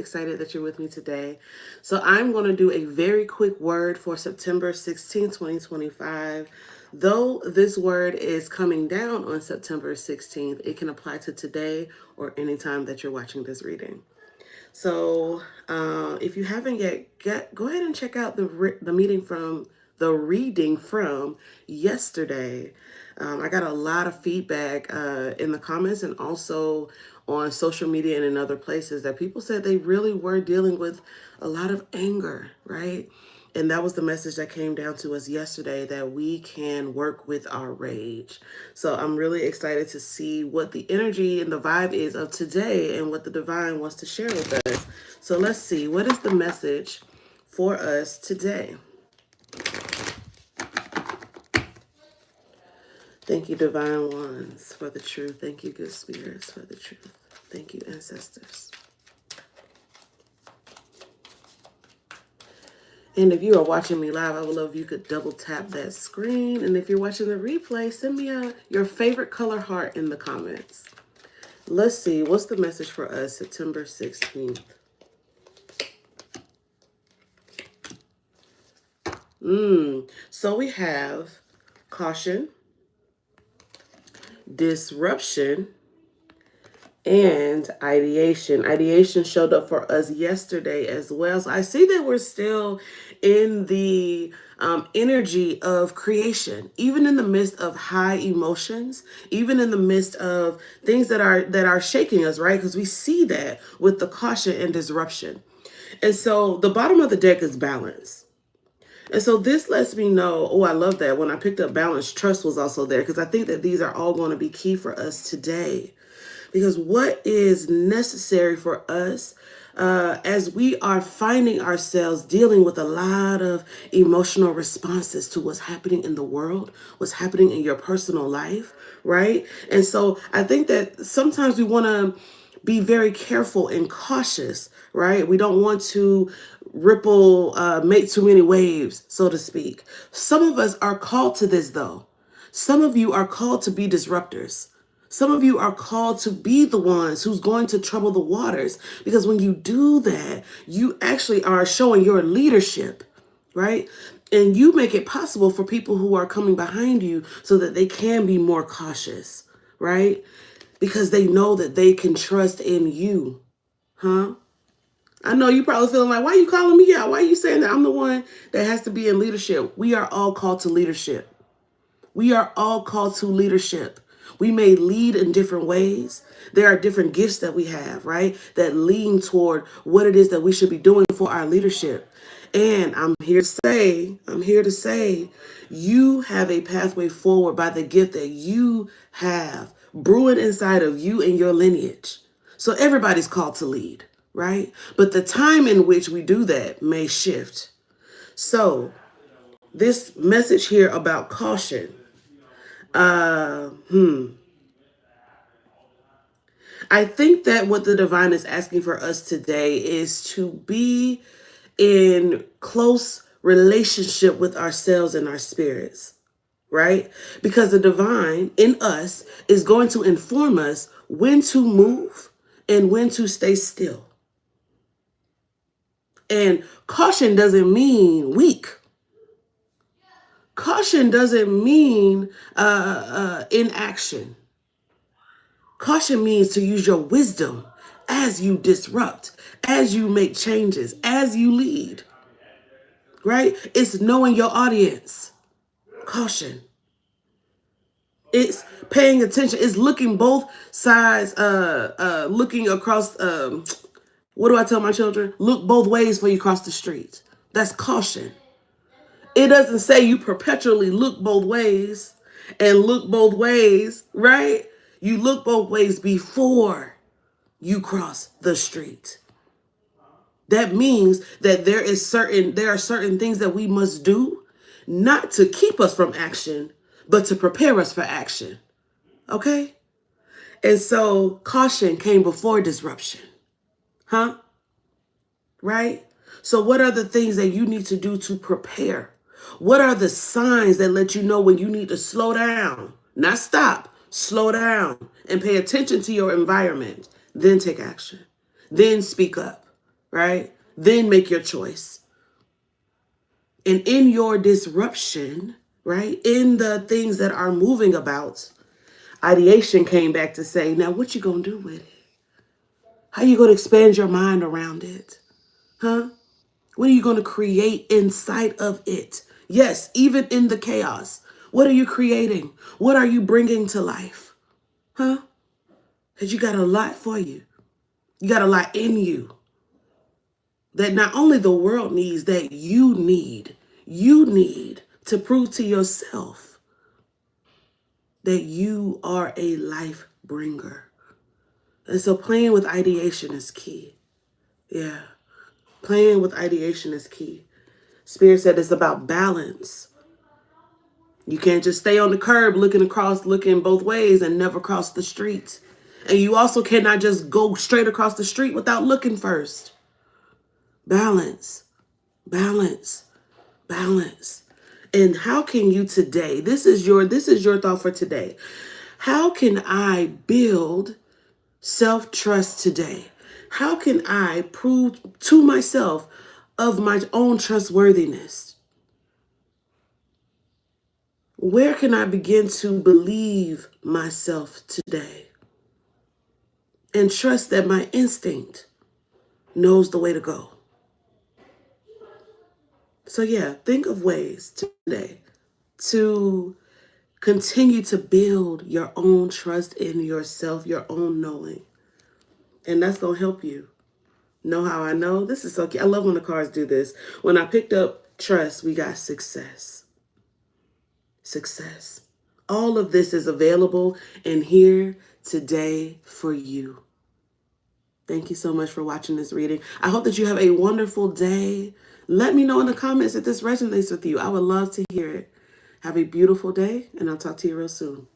Excited that you're with me today. So, I'm going to do a very quick word for September 16th, 2025. Though this word is coming down on September 16th, it can apply to today or anytime that you're watching this reading. So, if you haven't yet, go ahead and check out the reading from yesterday. I got a lot of feedback in the comments and also on social media and in other places that people said they really were dealing with a lot of anger, right? And that was the message that came down to us yesterday, that we can work with our rage. So I'm really excited to see what the energy and the vibe is of today and what the divine wants to share with us. So let's see, what is the message for us today? Thank you, divine ones, for the truth. Thank you, good spirits, for the truth. Thank you, ancestors. And if you are watching me live, I would love if you could double tap that screen. And if you're watching the replay, send me your favorite color heart in the comments. Let's see, what's the message for us September 16th? So we have caution, disruption, and ideation. Ideation showed up for us yesterday as well. So I see that we're still in the energy of creation, even in the midst of high emotions, even in the midst of things that are shaking us, right? Because we see that with the caution and disruption. And so the bottom of the deck is balance. And so this lets me know, oh, I love that. When I picked up balance, trust was also there, because I think that these are all going to be key for us today. Because what is necessary for us as we are finding ourselves dealing with a lot of emotional responses to what's happening in the world, what's happening in your personal life, right? And so I think that sometimes we want to be very careful and cautious, right? We don't want to make too many waves, so to speak. Some of us are called to this, though. Some of you are called to be disruptors. Some of you are called to be the ones who's going to trouble the waters, because when you do that, you actually are showing your leadership, right? And you make it possible for people who are coming behind you so that they can be more cautious, right? Because they know that they can trust in you, huh? I know you probably feeling like, why are you calling me out? Why are you saying that I'm the one that has to be in leadership? We are all called to leadership. We are all called to leadership. We may lead in different ways. There are different gifts that we have, right? That lean toward what it is that we should be doing for our leadership. And I'm here to say, you have a pathway forward by the gift that you have brewing inside of you and your lineage. So everybody's called to lead, right? But the time in which we do that may shift. So this message here about caution, I think that what the divine is asking for us today is to be in close relationship with ourselves and our spirits, right? Because the divine in us is going to inform us when to move and when to stay still. And caution doesn't mean weak. Caution doesn't mean inaction. Caution means to use your wisdom as you disrupt, as you make changes, as you lead, right? It's knowing your audience. Caution. It's paying attention. It's looking both sides, looking across, what do I tell my children? Look both ways before you cross the street. That's caution. It doesn't say you perpetually look both ways and look both ways, right? You look both ways before you cross the street. That means that there are certain things that we must do, not to keep us from action, but to prepare us for action. Okay? And so caution came before disruption. Huh? Right? So what are the things that you need to do to prepare? What are the signs that let you know when you need to slow down? Not stop, slow down and pay attention to your environment. Then take action. Then speak up. right? Then make your choice. And in your disruption, right, in the things that are moving about, ideation came back to say, now what you gonna do with it? How you gonna expand your mind around it? Huh? What are you gonna create inside of it? Yes, even in the chaos. What are you creating? What are you bringing to life? Huh? Because you got a lot for you. You got a lot in you that not only the world needs, that you need. You need to prove to yourself that you are a life bringer. And so playing with ideation is key. Yeah. Playing with ideation is key. Spirit said it's about balance. You can't just stay on the curb looking both ways and never cross the street. And you also cannot just go straight across the street without looking first. Balance, balance, balance. And how can you today, this is your thought for today. How can I build self-trust today? How can I prove to myself of my own trustworthiness? Where can I begin to believe myself today and trust that my instinct knows the way to go? So yeah, think of ways today to continue to build your own trust in yourself, your own knowing. And that's going to help you. Know how I know? This is so cute. I love when the cards do this. When I picked up trust, we got success. Success. All of this is available and here today for you. Thank you so much for watching this reading. I hope that you have a wonderful day. Let me know in the comments if this resonates with you. I would love to hear it. Have a beautiful day, and I'll talk to you real soon.